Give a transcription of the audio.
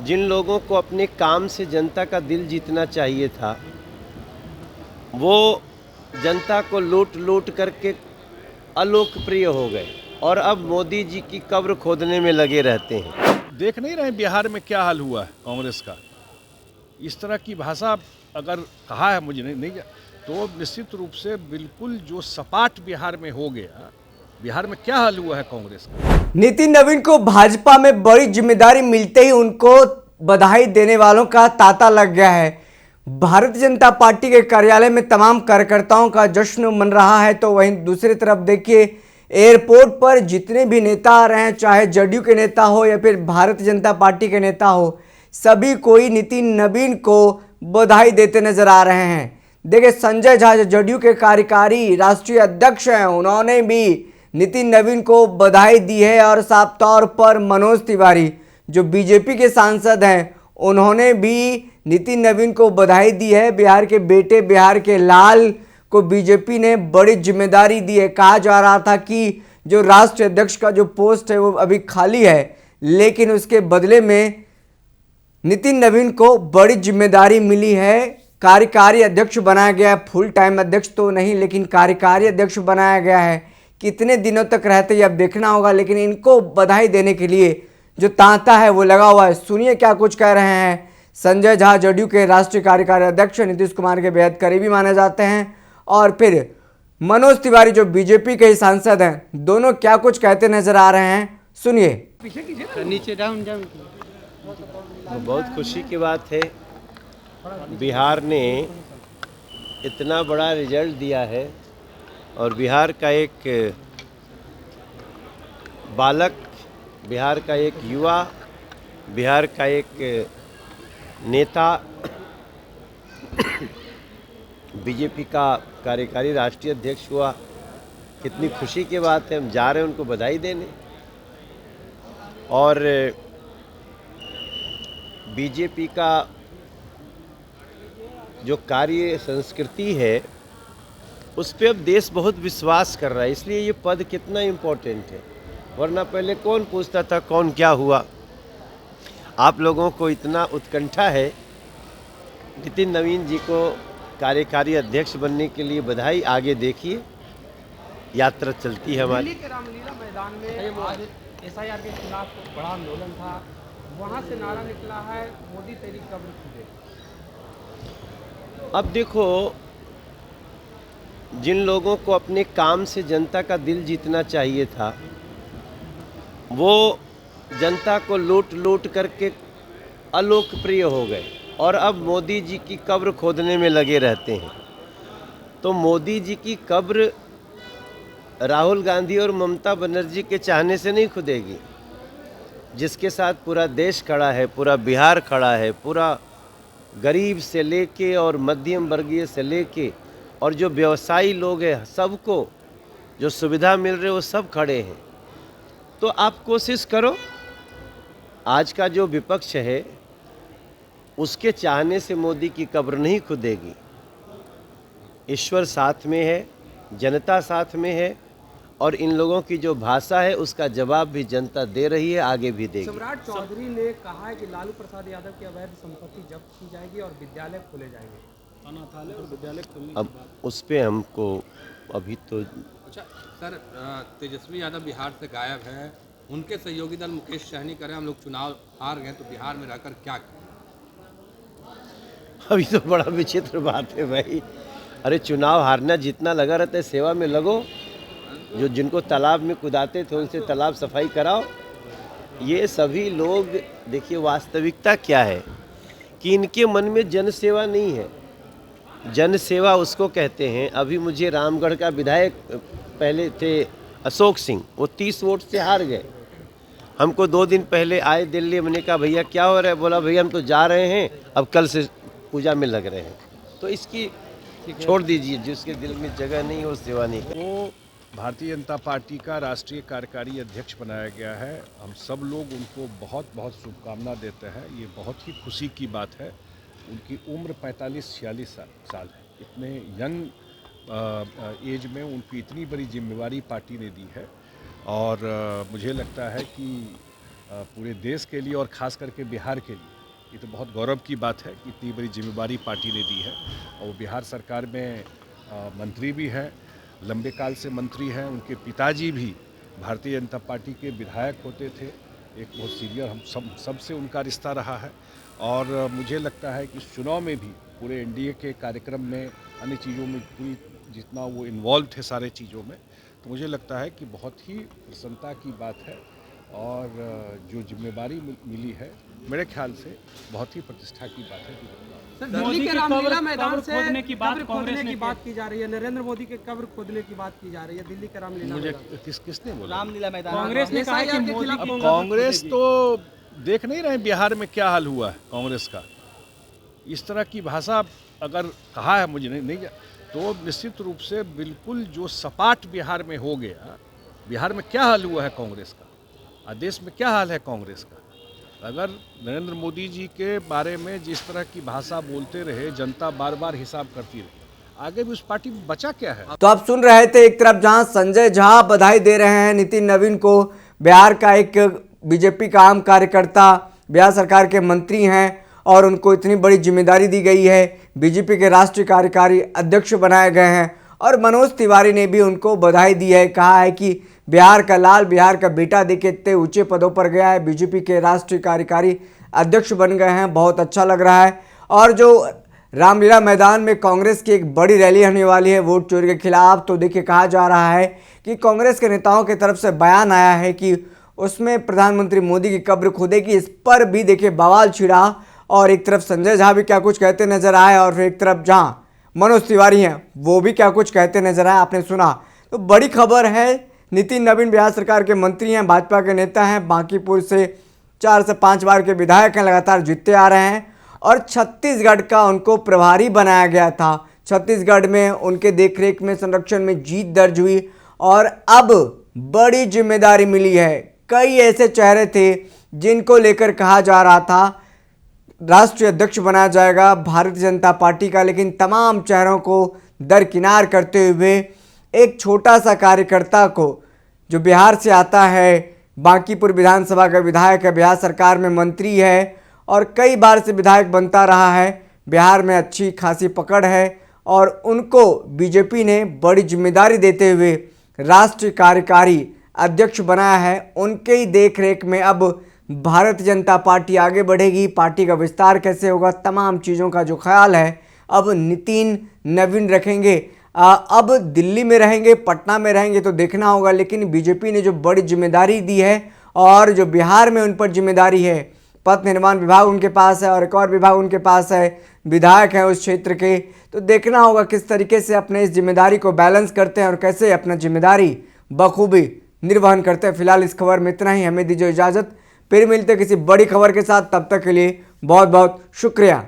जिन लोगों को अपने काम से जनता का दिल जीतना चाहिए था, वो जनता को लूट लूट करके अलोकप्रिय हो गए और अब मोदी जी की कब्र खोदने में लगे रहते हैं। देख नहीं रहे बिहार में क्या हाल हुआ है कांग्रेस का। इस तरह की भाषा अगर कहा है मुझे नहीं तो निश्चित रूप से बिल्कुल जो सपाट बिहार में हो गया। बिहार में क्या हाल हुआ है कांग्रेस का। नितिन नवीन को भाजपा में बड़ी जिम्मेदारी मिलते ही उनको बधाई देने वालों का तांता लग गया है। भारतीय जनता पार्टी के कार्यालय में तमाम कार्यकर्ताओं का जश्न मन रहा है, तो वहीं दूसरी तरफ देखिए एयरपोर्ट पर जितने भी नेता आ रहे हैं, चाहे जदयू के नेता हो या फिर भारतीय जनता पार्टी के नेता हो, सभी कोई नितिन नवीन को बधाई देते नजर आ रहे हैं। देखिए संजय झा जो जदयू के कार्यकारी राष्ट्रीय अध्यक्ष हैं, उन्होंने भी नितिन नवीन को बधाई दी है और साफ तौर पर मनोज तिवारी जो बीजेपी के सांसद हैं, उन्होंने भी नितिन नवीन को बधाई दी है। बिहार के बेटे, बिहार के लाल को बीजेपी ने बड़ी जिम्मेदारी दी है। कहा जा रहा था कि जो राष्ट्रीय अध्यक्ष का जो पोस्ट है वो अभी खाली है, लेकिन उसके बदले में नितिन नवीन को बड़ी जिम्मेदारी मिली है। कार्यकारी अध्यक्ष बनाया गया है, फुल टाइम अध्यक्ष तो नहीं, लेकिन कार्यकारी अध्यक्ष बनाया गया है। कितने दिनों तक रहते अब देखना होगा, लेकिन इनको बधाई देने के लिए जो तांता है वो लगा हुआ है। सुनिए क्या कुछ कह रहे हैं संजय झा, जदयू के राष्ट्रीय कार्यकारी अध्यक्ष, नीतीश कुमार के बेहद करीबी माने जाते हैं, और फिर मनोज तिवारी जो बीजेपी के ही सांसद हैं, दोनों क्या कुछ कहते नजर आ रहे हैं, सुनिए। नीचे डाउन डाउन। तो बहुत खुशी की बात है, बिहार ने इतना बड़ा रिजल्ट दिया है और बिहार का एक बालक, बिहार का एक युवा, बिहार का एक नेता बीजेपी का कार्यकारी राष्ट्रीय अध्यक्ष हुआ। कितनी खुशी की बात है। हम जा रहे हैं उनको बधाई देने। और बीजेपी का जो कार्य संस्कृति है उस पर अब देश बहुत विश्वास कर रहा है, इसलिए ये पद कितना इम्पोर्टेंट है। वरना पहले कौन पूछता था कौन क्या हुआ। आप लोगों को इतना उत्कंठा है नितिन नवीन जी को कार्यकारी अध्यक्ष बनने के लिए बधाई। आगे देखिए यात्रा चलती है हमारी। दिल्ली के रामलीला मैदान में आज एसआईआर के खिलाफ बड़ा आंदोलन था, वहां से नारा निकला है मोदी तेरी कब्र खुदे। अब देखो, जिन लोगों को अपने काम से जनता का दिल जीतना चाहिए था, वो जनता को लूट लूट करके अलोकप्रिय हो गए और अब मोदी जी की कब्र खोदने में लगे रहते हैं। तो मोदी जी की कब्र राहुल गांधी और ममता बनर्जी के चाहने से नहीं खुदेगी। जिसके साथ पूरा देश खड़ा है, पूरा बिहार खड़ा है, पूरा गरीब से लेके और मध्यम वर्गीय से लेके और जो व्यवसायी लोग हैं, सबको जो सुविधा मिल रही है वो सब खड़े हैं। तो आप कोशिश करो, आज का जो विपक्ष है उसके चाहने से मोदी की कब्र नहीं खुदेगी। ईश्वर साथ में है, जनता साथ में है, और इन लोगों की जो भाषा है उसका जवाब भी जनता दे रही है, आगे भी देगी। सम्राट चौधरी ने कहा है कि लालू प्रसाद यादव की अवैध संपत्ति जब्त की जाएगी और विद्यालय खोले जाएंगे। अनाथालय और विद्यालय खोलने अब उस पर हमको अभी तो। अच्छा सर, तेजस्वी यादव बिहार से गायब है, उनके सहयोगी दल मुकेश सहनी करें हम लोग चुनाव हार गए तो बिहार में रहकर क्या करें? अभी तो बड़ा विचित्र बात है भाई। अरे चुनाव हारना जितना लगा रहता है, सेवा में लगो। जो जिनको तालाब में कुदाते थे उनसे तालाब सफाई कराओ। ये सभी लोग, देखिए वास्तविकता क्या है कि इनके मन में जन सेवा नहीं है। जन सेवा उसको कहते हैं। अभी मुझे रामगढ़ का विधायक पहले थे अशोक सिंह, वो 30 वोट से हार गए। हमको 2 दिन पहले आए दिल्ली, मैंने कहा भैया क्या हो रहा है? बोला भैया हम तो जा रहे हैं, अब कल से पूजा में लग रहे हैं। तो इसकी छोड़ दीजिए, जिसके दिल में जगह नहीं है वो सेवा नहीं करे। वो भारतीय जनता पार्टी का राष्ट्रीय कार्यकारी अध्यक्ष बनाया गया है। हम सब लोग उनको बहुत बहुत शुभकामना देते हैं। ये बहुत ही खुशी की बात है। उनकी उम्र 45-46 साल है। इतने यंग एज में उनको इतनी बड़ी जिम्मेवारी पार्टी ने दी है, और मुझे लगता है कि पूरे देश के लिए और ख़ास करके बिहार के लिए ये तो बहुत गौरव की बात है कि इतनी बड़ी जिम्मेवारी पार्टी ने दी है। और वो बिहार सरकार में मंत्री भी हैं, लंबे काल से मंत्री हैं। उनके पिताजी भी भारतीय जनता पार्टी के विधायक होते थे। एक बहुत सीनियर हम सबसे उनका रिश्ता रहा है। और मुझे लगता है कि इस चुनाव में भी पूरे एनडीए के कार्यक्रम में, अन्य चीज़ों में पूरी जितना वो इन्वॉल्व थे सारे चीज़ों में, तो मुझे लगता है कि बहुत ही प्रसन्नता की बात है। और जो जिम्मेवारी मिली है मेरे ख्याल से बहुत ही प्रतिष्ठा की बात है। सर, दिल्ली के रामलीला मैदान से खोदने की बात की जा रही है। नरेंद्र मोदी के कब्र खोदने की बात की जा रही है दिल्ली के रामलीला। मुझे किसने बोला? रामलीला मैदान कांग्रेस ने कहा कि मोदी कांग्रेस तो देख नहीं रहे बिहार में क्या हाल हुआ है कांग्रेस का। इस तरह की भाषा अगर कहा है मुझे नहीं तो निश्चित रूप से बिल्कुल जो सपाट बिहार में हो गया। बिहार में क्या हाल हुआ है कांग्रेस का, देश में क्या हाल है कांग्रेस का। अगर नरेंद्र मोदी जी के बारे में जिस तरह की भाषा बोलते रहे, जनता बार बार हिसाब करती रही, आगे भी उस पार्टी में बचा क्या है। तो आप सुन रहे थे एक तरफ जहां संजय झा बधाई दे रहे हैं नितिन नवीन को, बिहार का एक बीजेपी का आम कार्यकर्ता, बिहार सरकार के मंत्री हैं और उनको इतनी बड़ी जिम्मेदारी दी गई है, बीजेपी के राष्ट्रीय कार्यकारी अध्यक्ष बनाए गए हैं। और मनोज तिवारी ने भी उनको बधाई दी है, कहा है कि बिहार का लाल, बिहार का बेटा देखे इतने ऊंचे पदों पर गया है, बीजेपी के राष्ट्रीय कार्यकारी अध्यक्ष बन गए हैं, बहुत अच्छा लग रहा है। और जो रामलीला मैदान में कांग्रेस की एक बड़ी रैली होने वाली है वोट चोरी के खिलाफ, तो देखिए कहा जा रहा है कि कांग्रेस के नेताओं की तरफ से बयान आया है कि उसमें प्रधानमंत्री मोदी की कब्र खोदेगी। इस पर भी देखिए बवाल छिड़ा और एक तरफ संजय झा भी क्या कुछ कहते नजर आए और फिर एक तरफ जहाँ मनोज तिवारी हैं वो भी क्या कुछ कहते नजर आए, आपने सुना। तो बड़ी खबर है, नितिन नवीन बिहार सरकार के मंत्री हैं, भाजपा के नेता हैं, बांकीपुर से 4 से 5 बार के विधायक हैं, लगातार जीतते आ रहे हैं और छत्तीसगढ़ का उनको प्रभारी बनाया गया था। छत्तीसगढ़ में उनके देखरेख में संरक्षण में जीत दर्ज हुई और अब बड़ी जिम्मेदारी मिली है। कई ऐसे चेहरे थे जिनको लेकर कहा जा रहा था राष्ट्रीय अध्यक्ष बनाया जाएगा भारतीय जनता पार्टी का, लेकिन तमाम चेहरों को दरकिनार करते हुए एक छोटा सा कार्यकर्ता को जो बिहार से आता है, बांकीपुर विधानसभा का विधायक है, बिहार सरकार में मंत्री है और कई बार से विधायक बनता रहा है, बिहार में अच्छी खासी पकड़ है और उनको बीजेपी ने बड़ी जिम्मेदारी देते हुए राष्ट्रीय कार्यकारी अध्यक्ष बनाया है। उनके ही देखरेख में अब भारतीय जनता पार्टी आगे बढ़ेगी, पार्टी का विस्तार कैसे होगा, तमाम चीज़ों का जो ख्याल है अब नितिन नवीन रखेंगे। अब दिल्ली में रहेंगे, पटना में रहेंगे तो देखना होगा, लेकिन बीजेपी ने जो बड़ी जिम्मेदारी दी है और जो बिहार में उन पर जिम्मेदारी है, पथ निर्माण विभाग उनके पास है और एक और विभाग उनके पास है, विधायक हैं उस क्षेत्र के, तो देखना होगा किस तरीके से अपने इस जिम्मेदारी को बैलेंस करते हैं और कैसे अपना जिम्मेदारी बखूबी निर्वहन करते हैं। फिलहाल इस खबर में इतना ही, हमें दीजिए इजाज़त, फिर मिलते किसी बड़ी खबर के साथ, तब तक के लिए बहुत बहुत शुक्रिया।